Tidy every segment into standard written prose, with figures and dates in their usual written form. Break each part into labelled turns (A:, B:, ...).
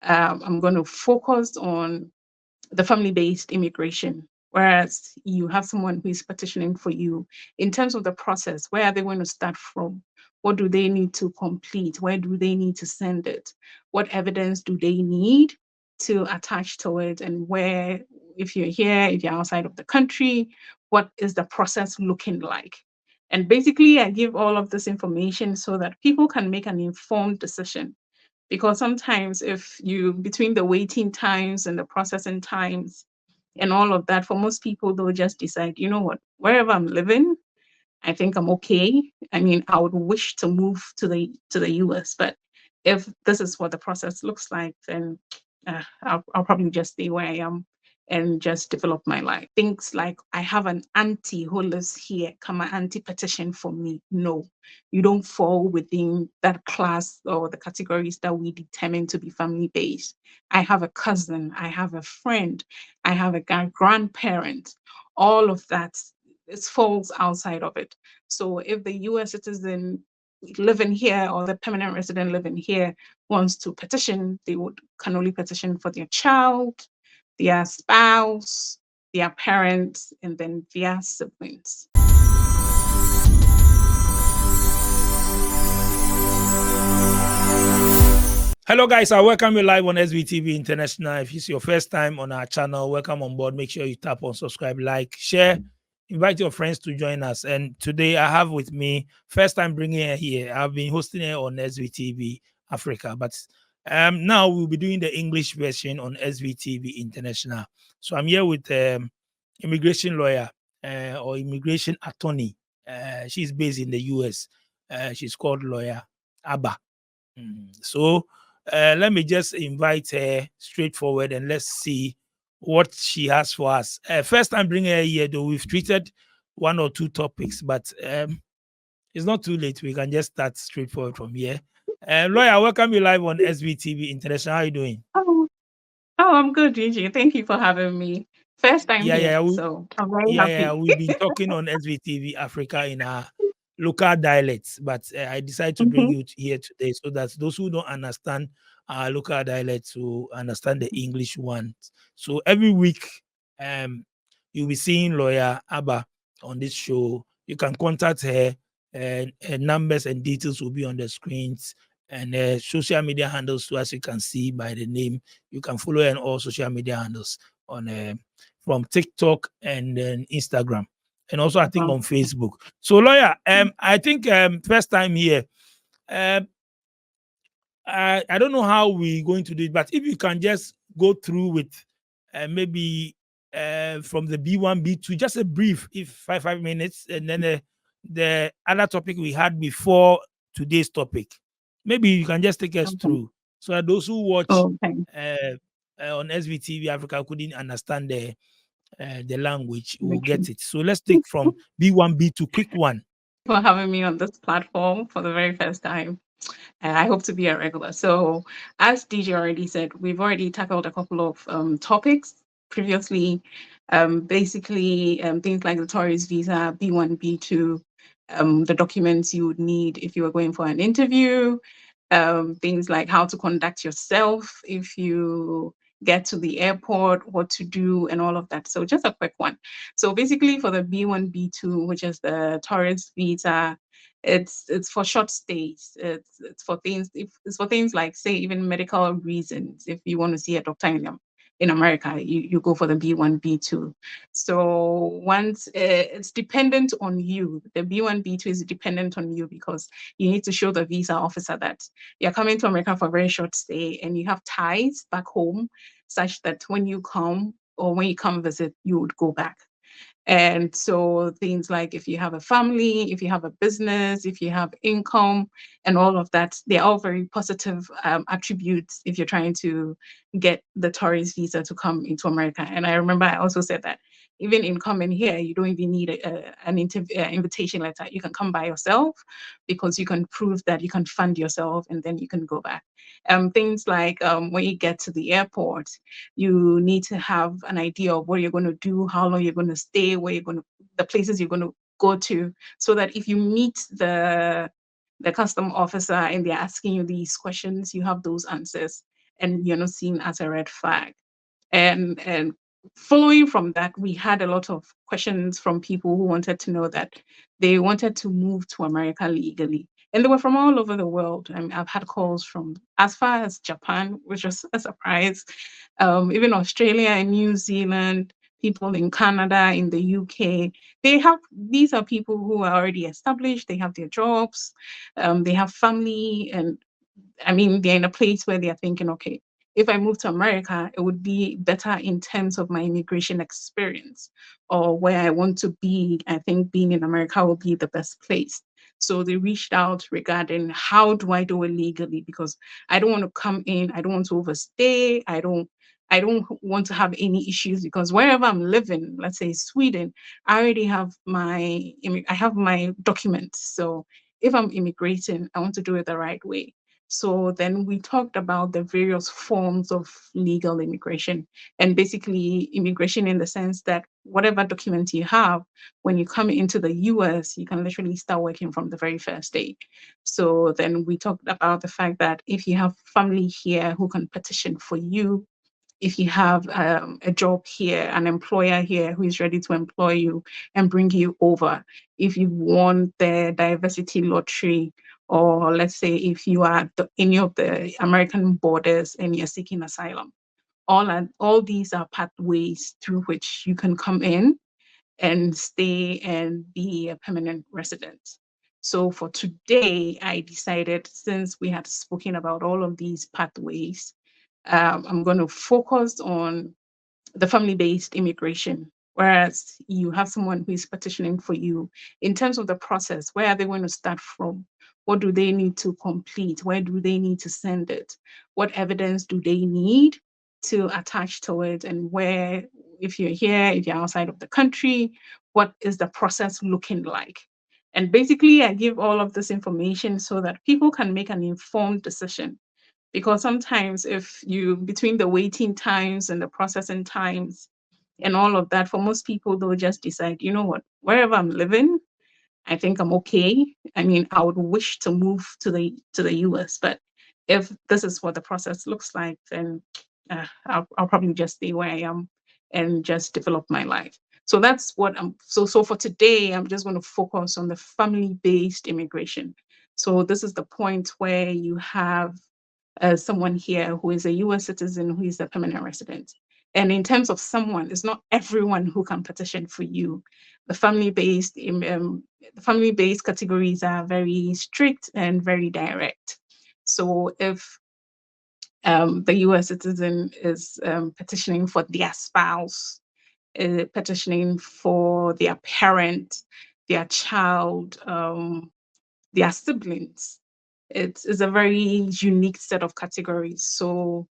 A: I'm going to focus on the family-based immigration, whereas you have someone who is petitioning for you. In terms of the process, where are they going to start from? What do they need to complete? Where do they need to send it? What evidence do they need to attach to it? And where, if you're here, if you're outside of the country, what is the process looking like? And basically, I give all of this information so that people can make an informed decision, because sometimes if you, between the waiting times and the processing times and all of that, for most people they'll just decide, you know what, wherever I'm living, I think I'm okay. I mean, I would wish to move to the US, but if this is what the process looks like, then I'll probably just stay where I am and just develop my life. Things like, I have an auntie who lives here, can my auntie petition for me? No, you don't fall within that class or the categories that we determine to be family based. I have a cousin, I have a friend, I have a grandparent. All of that, it falls outside of it. So if the US citizen living here or the permanent resident living here wants to petition, they would can only petition for their child, their spouse, their parents, and then their siblings.
B: Hello guys, I welcome you live on SBTV International. If it's your first time on our channel, welcome on board. Make sure you tap on subscribe, like, share, invite your friends to join us. And today I have with me, first time bringing her here. I've been hosting her on SBTV Africa, but now we'll be doing the English version on SBTV International. So I'm here with immigration lawyer or immigration attorney. She's based in the US. She's called lawyer Abba. So let me just invite her straightforward and let's see what she has for us. First time bringing her here, though, we've treated one or two topics, but it's not too late. We can just start straightforward from here. Lawyer, welcome you live on SBTV International. How are you doing?
A: Oh, I'm good, Gigi. Thank you for having me. First time here, so I'm very happy.
B: We've been talking on SBTV Africa in our local dialects, but I decided to bring
A: Mhm.
B: you here today so that those who don't understand our local dialects will understand the English ones. So every week, you'll be seeing lawyer Abba on this show. You can contact her, and numbers and details will be on the screens, and social media handles too, as you can see by the name. You can follow her on all social media handles on from TikTok and then Instagram, and also I think on Facebook. So, lawyer, I think first time here. I don't know how we're going to do it, but if you can just go through with maybe from the B1, B2, just a brief, if 5 minutes, and then the other topic we had before today's topic. Maybe you can just take us
A: Okay.
B: through so that those who watch
A: Okay.
B: on SVTV Africa couldn't understand the language will
A: Okay.
B: get it. So let's take from B1, B2, quick one.
A: For having me on this platform for the very first time. And I hope to be a regular. So, as DJ already said, we've already tackled a couple of topics previously. Basically, things like the tourist visa, B1, B2, the documents you would need if you were going for an interview, things like how to conduct yourself if you get to the airport, what to do, and all of that. So, just a quick one. So, basically, for the B1, B2, which is the tourist visa, it's for short stays. It's for things, if it's for things like, say, even medical reasons. If you want to see a doctor in America, you go for the B1, B2. So once it's dependent on you, the B1, B2 is dependent on you, because you need to show the visa officer that you're coming to America for a very short stay and you have ties back home, such that when you come or when you come visit, you would go back. And so things like, if you have a family, if you have a business, if you have income, and all of that, they're all very positive attributes if you're trying to get the tourist visa to come into America. And I remember I also said that even in coming here, you don't even need an invitation letter. You can come by yourself, because you can prove that you can fund yourself, and then you can go back. Things like, when you get to the airport, you need to have an idea of what you're going to do, how long you're going to stay, where you're going to, the places you're going to go to, so that if you meet the custom officer and they're asking you these questions, you have those answers. and you're not seen as a red flag. And following from that, we had a lot of questions from people who wanted to know that they wanted to move to America legally. And they were from all over the world. I mean, I've had calls from as far as Japan, which was a surprise, even Australia and New Zealand, people in Canada, in the UK. These are people who are already established, they have their jobs, they have family, and I mean, they're in a place where they're thinking, okay, if I move to America, it would be better in terms of my immigration experience or where I want to be. I think being in America will be the best place. So they reached out regarding how do I do it legally, because I don't want to come in, I don't want to overstay, I don't want to have any issues, because wherever I'm living, let's say Sweden, I already have my documents. So if I'm immigrating, I want to do it the right way. So then we talked about the various forms of legal immigration, and basically immigration in the sense that whatever document you have, when you come into the US, you can literally start working from the very first day. So then we talked about the fact that if you have family here who can petition for you, if you have a job here, an employer here who is ready to employ you and bring you over, if you won the diversity lottery, or let's say if you are at any of the American borders and you're seeking asylum, all these are pathways through which you can come in and stay and be a permanent resident. So for today, I decided, since we had spoken about all of these pathways, I'm going to focus on the family-based immigration, whereas you have someone who is petitioning for you. In terms of the process, where are they going to start from? What do they need to complete? Where do they need to send it? What evidence do they need to attach to it? And where, if you're here, if you're outside of the country, what is the process looking like? And basically, I give all of this information so that people can make an informed decision, because sometimes if you, between the waiting times and the processing times and all of that, for most people they'll just decide, you know what, wherever I'm living, I think I'm okay. I mean, I would wish to move to the US, but if this is what the process looks like, then I'll probably just stay where I am and just develop my life. So that's what I'm. So for today, I'm just going to focus on the family-based immigration. So this is the point where you have someone here who is a US citizen who is a permanent resident. And in terms of someone, it's not everyone who can petition for you. The family-based categories are very strict and very direct. So if the US citizen is petitioning for their spouse, petitioning for their parent, their child, their siblings, it's a very unique set of categories. So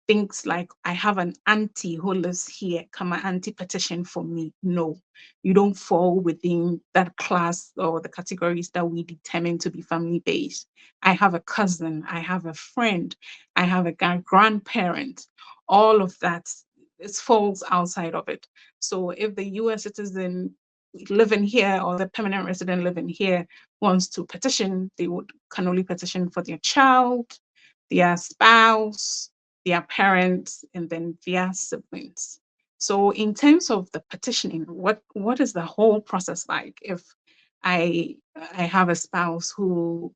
A: things like, I have an auntie who lives here, can my auntie petition for me? No, you don't fall within that class or the categories that we determine to be family based. I have a cousin, I have a friend, I have a grandparent. All of that, it falls outside of it. So if the US citizen living here or the permanent resident living here wants to petition, they can only petition for their child, their spouse, their parents, and then their siblings. So in terms of the petitioning, what is the whole process like if I have a spouse who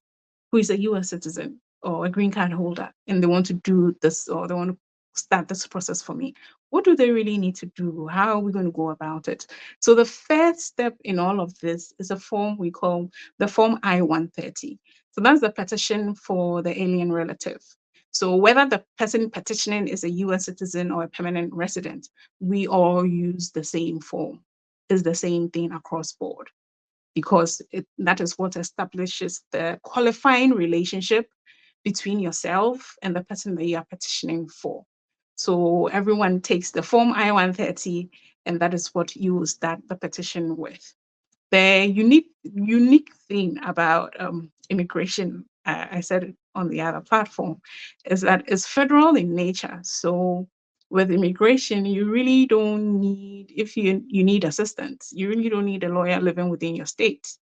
A: is a US citizen or a green card holder and they want to do this, or they want to start this process for me? What do they really need to do? How are we going to go about it? So the first step in all of this is a form we call the Form I-130. So that's the petition for the alien relative. So whether the person petitioning is a US citizen or a permanent resident, we all use the same form. It's the same thing across board, because that is what establishes the qualifying relationship between yourself and the person that you are petitioning for. So everyone takes the Form I-130, and that is what you will start the petition with. The unique thing about immigration, I said it on the other platform, is that it's federal in nature. So with immigration, you really don't need, if you need assistance, you really don't need a lawyer living within your state.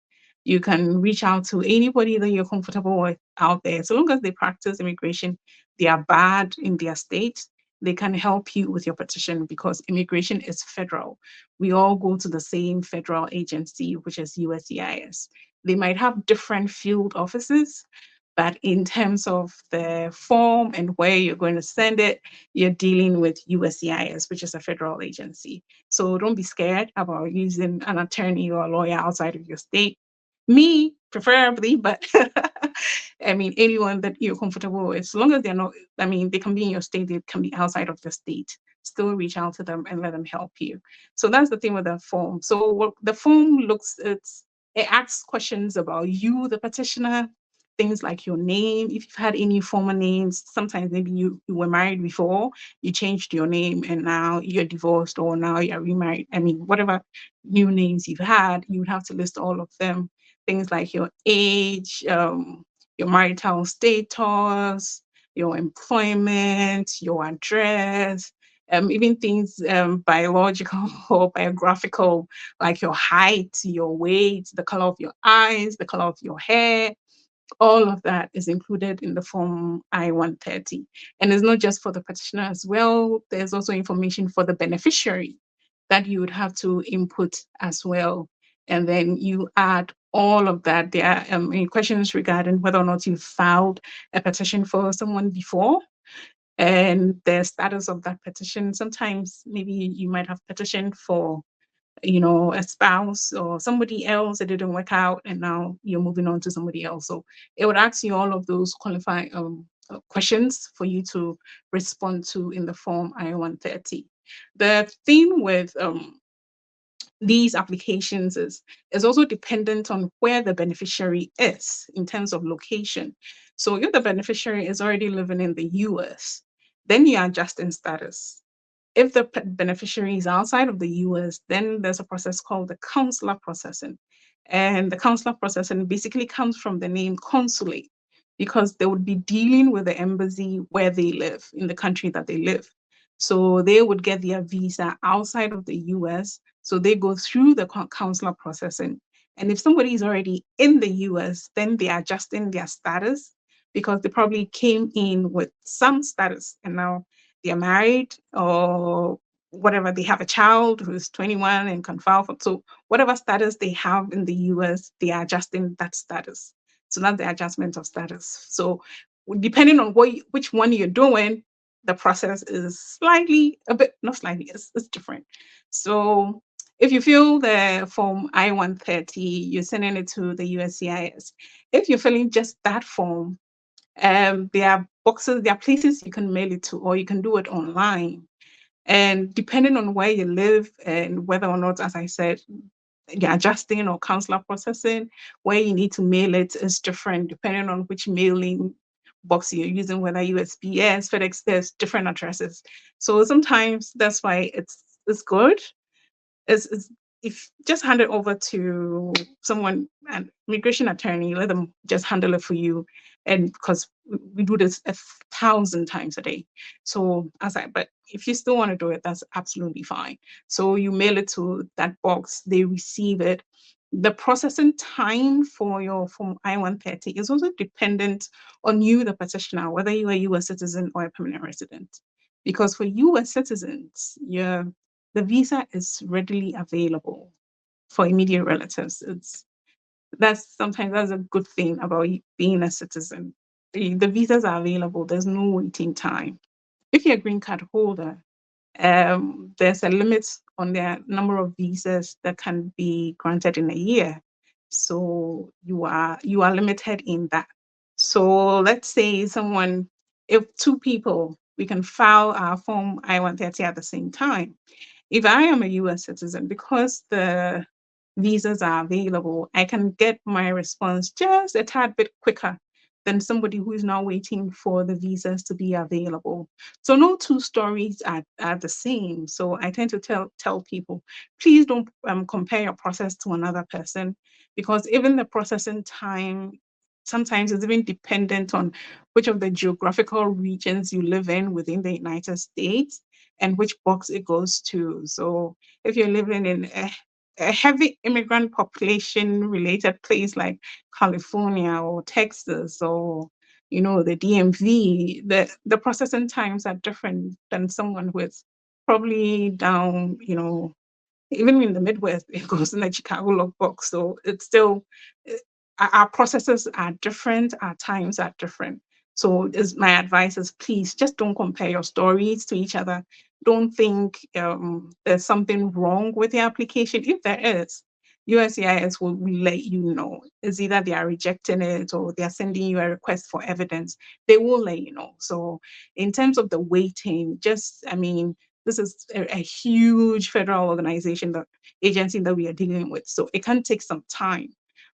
A: You can reach out to anybody that you're comfortable with out there. So long as they practice immigration, they are bad in their state, they can help you with your petition because immigration is federal. We all go to the same federal agency, which is USCIS. They might have different field offices, but in terms of the form and where you're going to send it, you're dealing with USCIS, which is a federal agency. So don't be scared about using an attorney or a lawyer outside of your state. Me, preferably, but I mean, anyone that you're comfortable with, as long as they're not, I mean, they can be in your state, they can be outside of the state. Still reach out to them and let them help you. So that's the thing with the form. So what the form looks, it asks questions about you, the petitioner, things like your name, if you've had any former names. Sometimes maybe you were married before, you changed your name and now you're divorced or now you're remarried. I mean, whatever new names you've had, you would have to list all of them. Things like your age, your marital status, your employment, your address, even things biological or biographical, like your height, your weight, the color of your eyes, the color of your hair. All of that is included in the form I-130. And it's not just for the petitioner as well. There's also information for the beneficiary that you would have to input as well. And then you add all of that. There are any questions regarding whether or not you filed a petition for someone before and the status of that petition. Sometimes maybe you might have petitioned for a spouse or somebody else, it didn't work out, and now you're moving on to somebody else. So it would ask you all of those qualifying questions for you to respond to in the form I-130. The thing with these applications is also dependent on where the beneficiary is in terms of location. So if the beneficiary is already living in the US, then you are adjusting status. If the beneficiary is outside of the US, then there's a process called the consular processing. And the consular processing basically comes from the name consulate because they would be dealing with the embassy where they live, in the country that they live. So they would get their visa outside of the US. So they go through the consular processing. And if somebody is already in the US, then they are adjusting their status because they probably came in with some status and now they're married or whatever, they have a child who's 21 and can file for. So whatever status they have in the US, they are adjusting that status. So that's the adjustment of status. So depending on which one you're doing, the process is slightly, a bit, not slightly, it's different. So if you fill the form I-130, you're sending it to the USCIS. If you're filling just that form, there are boxes, there are places you can mail it to, or you can do it online. And depending on where you live and whether or not, as I said, you're adjusting or consular processing, where you need to mail it is different depending on which mailing box you're using, whether USPS, FedEx, there's different addresses. So sometimes that's why it's good is if just hand it over to someone, an immigration attorney, let them just handle it for you. And because we do this 1,000 times a day. So but if you still want to do it, that's absolutely fine. So you mail it to that box, they receive it. The processing time for your Form I-130 is also dependent on you, the petitioner, whether you're a US citizen or a permanent resident. Because for US citizens, the visa is readily available for immediate relatives. Sometimes that's a good thing about being a citizen. The visas are available. There's no waiting time. If you're a green card holder, there's a limit on the number of visas that can be granted in a year. So you are limited in that. So let's say if two people, we can file our Form I-130 at the same time. If I am a US citizen, because the visas are available, I can get my response just a tad bit quicker than somebody who is now waiting for the visas to be available. So no two stories are the same. So I tend to tell people, please don't compare your process to another person, because even the processing time sometimes is even dependent on which of the geographical regions you live in within the United States and which box it goes to. So if you're living in a heavy immigrant population related place like California or Texas or the DMV, the processing times are different than someone who is probably down, even in the Midwest, it goes in the Chicago logbook. So it's still, our processes are different, our times are different. So my advice is, please just don't compare your stories to each other. Don't think there's something wrong with the application. If there is, USCIS will let you know. It's either they are rejecting it or they are sending you a request for evidence. They will let you know. So in terms of the waiting, this is a huge federal organization, the agency that we are dealing with. So it can take some time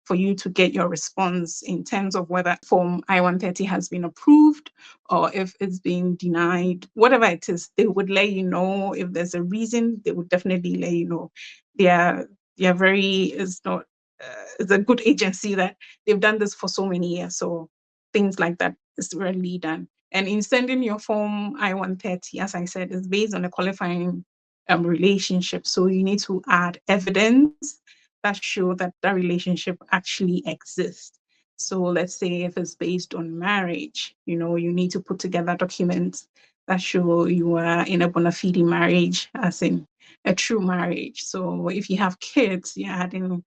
A: for you to get your response in terms of whether Form I-130 has been approved or if it's been denied. Whatever it is, they would let you know. If there's a reason, they would definitely let you know. They are it's a good agency that they've done this for so many years. So things like that is rarely done. And in sending your Form I-130, as I said, is based on a qualifying relationship. So you need to add evidence that show that that relationship actually exists. So let's say if it's based on marriage, you need to put together documents that show you are in a bona fide marriage, as in a true marriage. So if you have kids, you're adding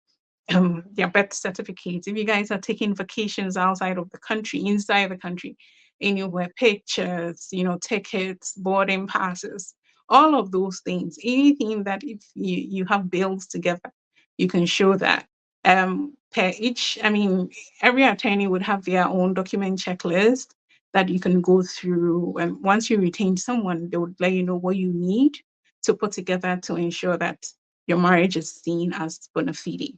A: their birth certificates. If you guys are taking vacations outside of the country, inside the country, anywhere, pictures, tickets, boarding passes, all of those things, anything that if you have bills together, you can show that. Every attorney would have their own document checklist that you can go through. And once you retain someone, they would let you know what you need to put together to ensure that your marriage is seen as bona fide.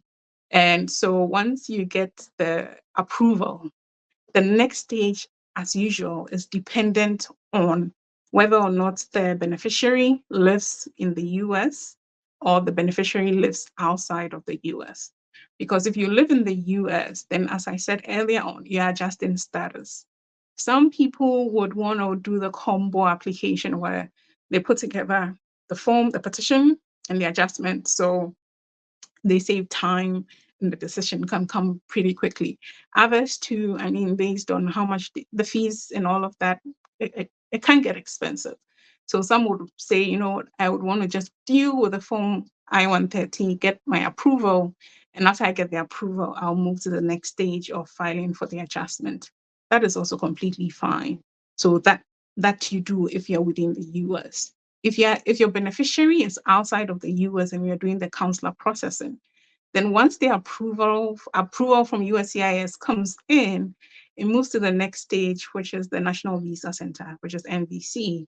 A: And so once you get the approval, the next stage, as usual, is dependent on whether or not the beneficiary lives in the US or the beneficiary lives outside of the US. Because if you live in the US, then as I said earlier on, you're adjusting status. Some people would want to do the combo application where they put together the form, the petition, and the adjustment. So they save time and the decision can come pretty quickly. Others too, based on how much the fees and all of that, it can get expensive. So some would say, I would want to just deal with the Form I-130, get my approval, and after I get the approval, I'll move to the next stage of filing for the adjustment. That is also completely fine. So that you do if you're within the US. If your beneficiary is outside of the US and you're doing the consular processing, then once the approval from USCIS comes in, it moves to the next stage, which is the National Visa Center, which is NVC.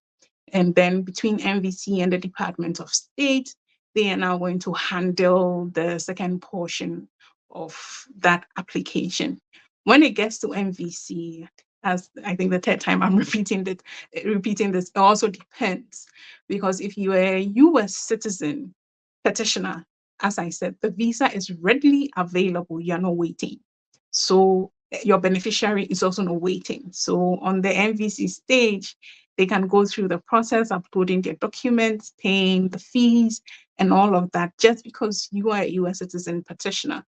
A: And then between NVC and the Department of State, they are now going to handle the second portion of that application. When it gets to NVC, as I think the third time I'm repeating this, it also depends. Because if you are a US citizen petitioner, as I said, the visa is readily available. You're not waiting. So your beneficiary is also not waiting. So on the NVC stage, they can go through the process, uploading their documents, paying the fees, and all of that, just because you are a US citizen petitioner.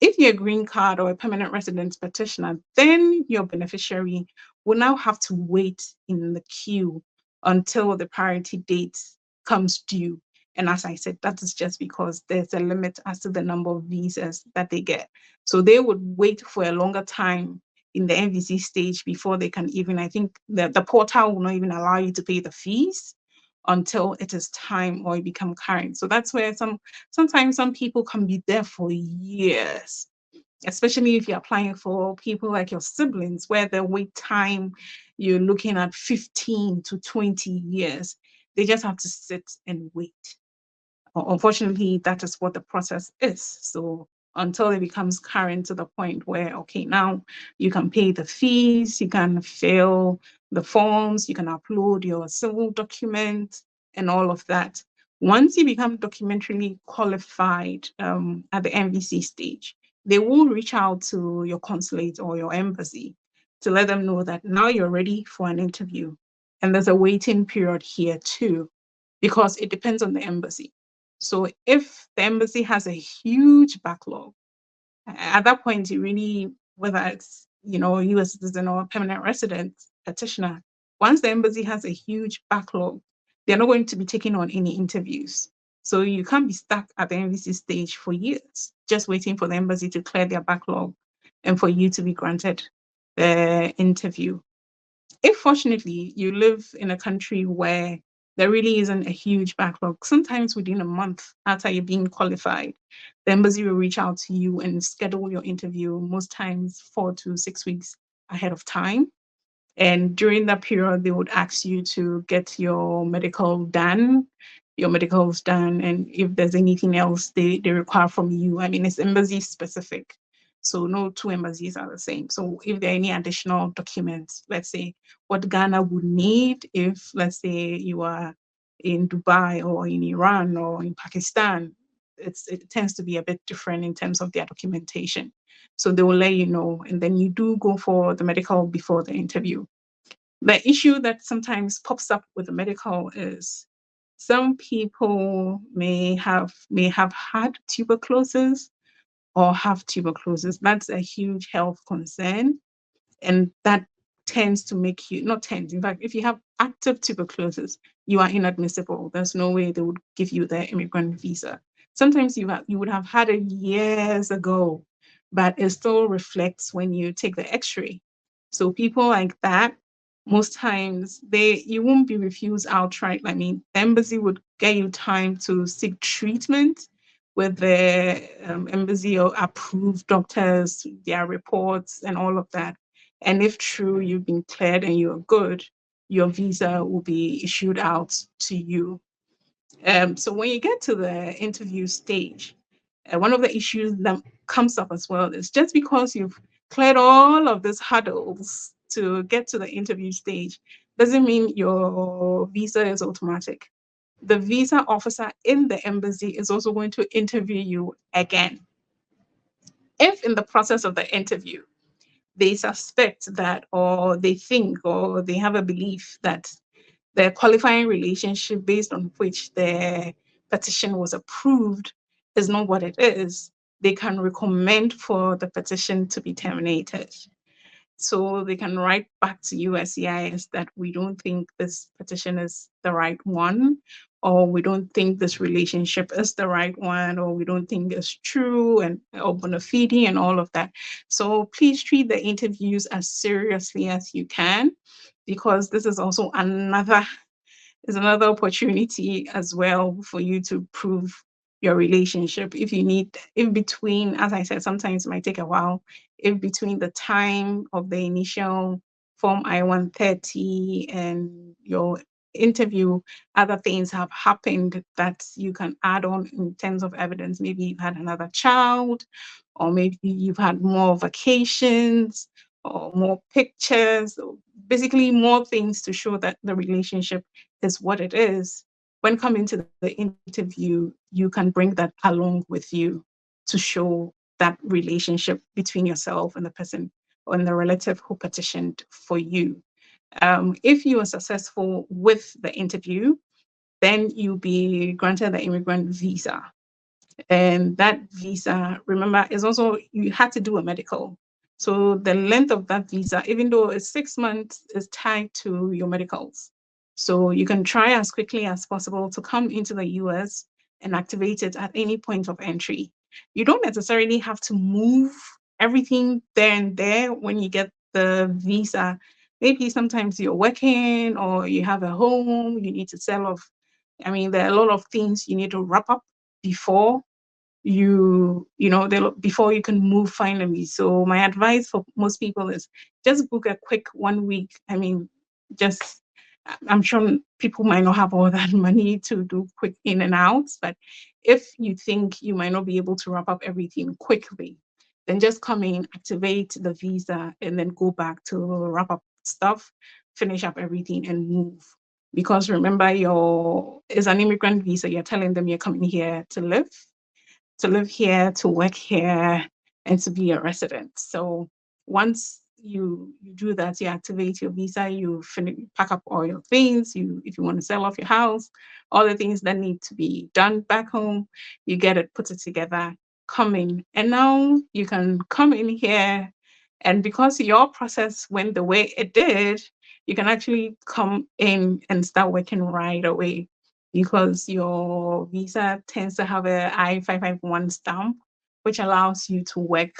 A: If you're a green card or a permanent residence petitioner, then your beneficiary will now have to wait in the queue until the priority date comes due. And as I said, that is just because there's a limit as to the number of visas that they get. So they would wait for a longer time in the NVC stage before they can even, I think the portal will not even allow you to pay the fees until it is time or you become current. So that's where sometimes some people can be there for years, especially if you're applying for people like your siblings, where the wait time, you're looking at 15 to 20 years. They just have to sit and wait. Unfortunately, that is what the process is. So until it becomes current to the point where, okay, now you can pay the fees, you can fill the forms, you can upload your civil documents and all of that. Once you become documentarily qualified at the NVC stage, they will reach out to your consulate or your embassy to let them know that now you're ready for an interview. And there's a waiting period here too, because it depends on the embassy. So if the embassy has a huge backlog, at that point, you really, whether it's, US citizen or permanent resident petitioner, once the embassy has a huge backlog, they're not going to be taking on any interviews. So you can't be stuck at the embassy stage for years, just waiting for the embassy to clear their backlog and for you to be granted the interview. If fortunately you live in a country where there really isn't a huge backlog, sometimes within a month after you're being qualified, the embassy will reach out to you and schedule your interview, most times 4 to 6 weeks ahead of time. And during that period, they would ask you to get your medicals done, and if there's anything else they require from you. I mean, it's embassy specific. So no two embassies are the same. So if there are any additional documents, let's say what Ghana would need if, let's say, you are in Dubai or in Iran or in Pakistan, it tends to be a bit different in terms of their documentation. So they will let you know, and then you do go for the medical before the interview. The issue that sometimes pops up with the medical is some people may have had tuberculosis or have tuberculosis. That's a huge health concern, and that tends to make you, not tends, in fact, if you have active tuberculosis, you are inadmissible. There's no way they would give you the immigrant visa. Sometimes you would have had it years ago, but it still reflects when you take the x-ray. So people like that, most times you won't be refused outright. I mean, the embassy would get you time to seek treatment with the embassy or approved doctors, their reports and all of that. And if true, you've been cleared and you're good, your visa will be issued out to you. So when you get to the interview stage, one of the issues that comes up as well is just because you've cleared all of these hurdles to get to the interview stage doesn't mean your visa is automatic. The visa officer in the embassy is also going to interview you again. If in the process of the interview, they suspect that, or they think, or they have a belief that the qualifying relationship based on which the petition was approved is not what it is, they can recommend for the petition to be terminated. So they can write back to USCIS that we don't think this petition is the right one, or we don't think this relationship is the right one, or we don't think it's true and or bona fide and all of that. So please treat the interviews as seriously as you can, because this is also another opportunity as well for you to prove your relationship. If between, as I said, sometimes it might take a while, if between the time of the initial Form I-130 and your interview, other things have happened that you can add on in terms of evidence. Maybe you've had another child, or maybe you've had more vacations or more pictures, or basically more things to show that the relationship is what it is. When coming to the interview, you can bring that along with you to show that relationship between yourself and the person or the relative who petitioned for you. If you are successful with the interview, then you'll be granted the immigrant visa. And that visa, remember, is also, you had to do a medical. So the length of that visa, even though it's 6 months, is tied to your medicals. So you can try as quickly as possible to come into the US and activate it at any point of entry. You don't necessarily have to move everything there and there when you get the visa. Maybe sometimes you're working or you have a home, you need to sell off. I mean, there are a lot of things you need to wrap up before before you can move finally. So my advice for most people is just book a quick 1 week. I mean, just I'm sure people might not have all that money to do quick in and outs, but if you think you might not be able to wrap up everything quickly, then just come in, activate the visa, and then go back to wrap up stuff, finish up everything, and move. Because remember, it's an immigrant visa. You're telling them you're coming here to live here, to work here, and to be a resident. So once you do that, you activate your visa, you pack up all your things, if you want to sell off your house, all the things that need to be done back home, you get it, put it together, come in. And now you can come in here, and because your process went the way it did, you can actually come in and start working right away, because your visa tends to have a I-551 stamp, which allows you to work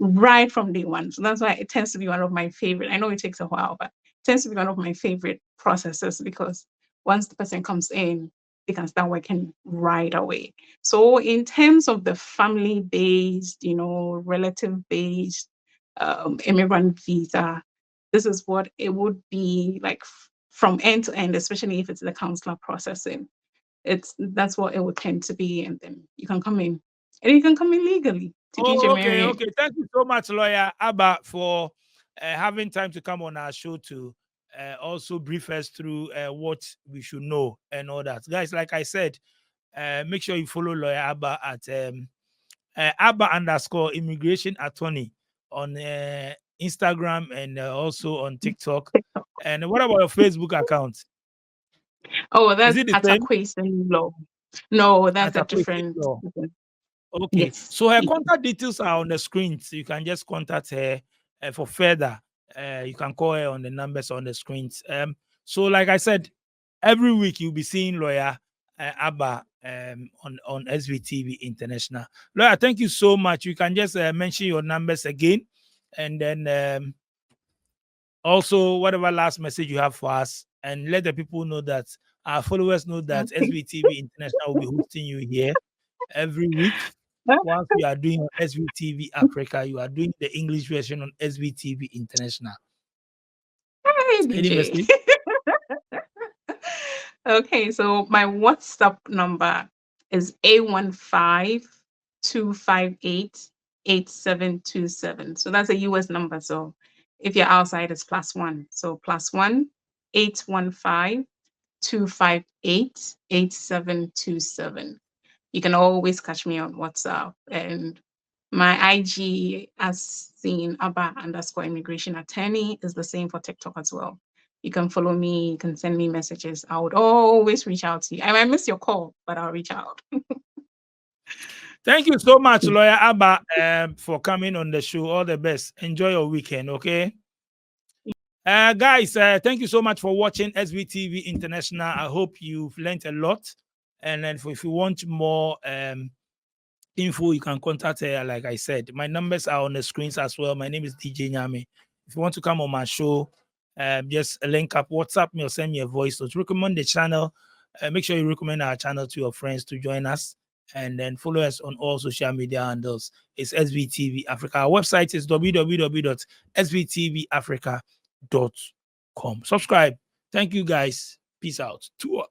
A: right from day one. So that's why it tends to be one of my favorite. I know it takes a while, but it tends to be one of my favorite processes, because once the person comes in, they can start working right away. So in terms of the family-based, relative-based immigrant visa, this is what it would be like from end to end, especially if it's the consular processing. That's what it would tend to be, and then you can come in, and you can come in legally to DJ
B: Okay,
A: Marion.
B: okay. Thank you so much, Lawyer Abba, for having time to come on our show to also brief us through what we should know and all that. Guys, like I said, make sure you follow Lawyer Abba at Abba_immigration attorney on Instagram and also on TikTok. And what about your Facebook account?
A: Oh,
B: Is
A: that's
B: it the
A: at
B: same?
A: Aquason Law. No, that's a
B: Atakwesi
A: different.
B: Law. Okay,
A: Yes.
B: so her contact details are on the screen, so you can just contact her for further. You can call her on the numbers on the screens. So like I said, every week you'll be seeing Lawyer Abba on SVTV International. Lawyer, thank you so much. You can just mention your numbers again, and then also whatever last message you have for us, and let the people know that our followers know that SVTV International will be hosting you here every week. Once we are doing on SVTV Africa, you are doing the English version on SVTV International.
A: Hey,
B: Any
A: DJ.
B: message?
A: Okay, so my WhatsApp number is A152588727. So that's a US number. So if you're outside, it's +1. So +1 815-258-8727. You can always catch me on WhatsApp. And my IG, as seen, Abba_immigration attorney, is the same for TikTok as well. You can follow me, you can send me messages. I would always reach out to you. I might miss your call, but I'll reach out.
B: Thank you so much, Lawyer Abba, for coming on the show. All the best. Enjoy your weekend, okay? Guys, thank you so much for watching SVTV International. I hope you've learned a lot. And then if you want more info, you can contact her. Like I said, my numbers are on the screens as well. My name is DJ Nyame. If you want to come on my show, just link up, WhatsApp me or send me a voice note. Recommend the channel. Make sure you recommend our channel to your friends to join us, and then follow us on all social media handles. It's SVTV Africa. Our website is www.svtvafrica.com. Subscribe. Thank you, guys. Peace out. Tour.